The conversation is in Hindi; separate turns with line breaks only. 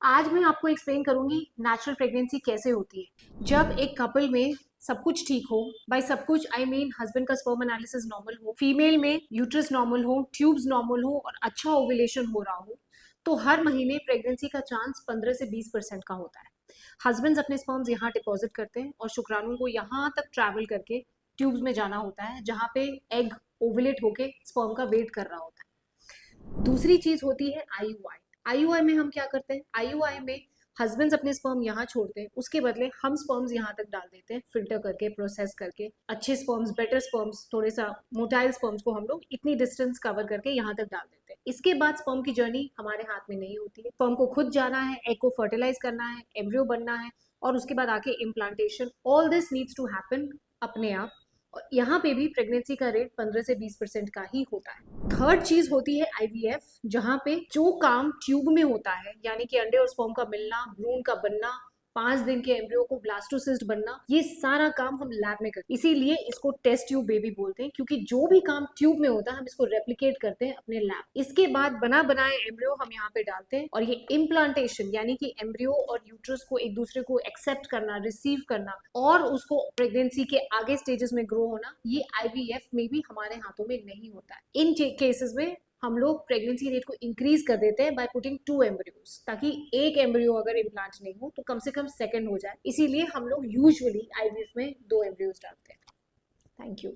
आज मैं आपको एक्सप्लेन करूंगी नेचुरल प्रेगनेंसी कैसे होती है। जब एक कपल में सब कुछ ठीक हो, बाय सब कुछ आई मीन हस्बैंड का स्पर्म एनालिसिस नॉर्मल हो, फीमेल में यूट्रस नॉर्मल हो, ट्यूब्स नॉर्मल हो और अच्छा ओव्यूलेशन हो रहा हो, तो हर महीने प्रेगनेंसी का चांस 15 से 20% का होता है। हस्बैंड्स अपने स्पर्म्स यहाँ डिपॉजिट करते हैं और शुक्राणु को यहाँ तक ट्रैवल करके ट्यूब्स में जाना होता है, जहाँ पे एग ओवुलेट होके स्पर्म का वेट कर रहा होता है। दूसरी चीज होती है आईयूआई। आईयूआई में हम क्या करते हैं, आईयूआई में हस्बैंड्स अपने स्पर्म यहाँ छोड़ते हैं, उसके बदले हम स्पर्म्स यहाँ तक डाल देते हैं, फिल्टर करके, प्रोसेस करके, अच्छे स्पर्म्स, बेटर स्पर्म्स, थोड़े सा मोटाइल स्पर्म्स को हम लोग इतनी डिस्टेंस कवर करके यहाँ तक डाल देते हैं। इसके बाद स्पर्म की जर्नी हमारे हाथ में नहीं होती है। स्पर्म को खुद जाना है, एग को फर्टिलाइज करना है, एम्ब्रियो बनना है और उसके बाद आके implantation. All this needs to happen अपने आप। और यहाँ पे भी प्रेगनेंसी का रेट 15 से 20% का ही होता है। थर्ड चीज होती है आईवीएफ, जहाँ पे जो काम ट्यूब में होता है, यानी कि अंडे और स्पर्म का मिलना, भ्रूण का बनना, 5 दिन के एम्ब्रियो को ब्लास्टोसिस्ट बनना, ये सारा काम हम लैब में करते हैं। इसीलिए इसको टेस्ट ट्यूब बेबी बोलते हैं, क्योंकि जो भी काम ट्यूब में होता है हम इसको रेप्लिकेट करते हैं अपने लैब। इसके बाद बना बनाए एम्ब्रियो हम यहाँ पे डालते हैं और ये इम्प्लांटेशन यानी कि एम्ब्रियो और यूट्रस को एक दूसरे को एक्सेप्ट करना, रिसीव करना और उसको प्रेगनेंसी के आगे स्टेजेस में ग्रो होना, ये आईवीएफ में भी हमारे हाथों में नहीं होता है। इन केसेस में हम लोग प्रेगनेंसी रेट को इंक्रीज कर देते हैं बाय पुटिंग 2 एम्ब्रियोज, ताकि एक एम्ब्रियो अगर इम्प्लांट नहीं हो तो कम से कम सेकंड हो जाए। इसीलिए हम लोग यूजुअली आईवीएफ में 2 एम्ब्रियोज डालते हैं। Thank you.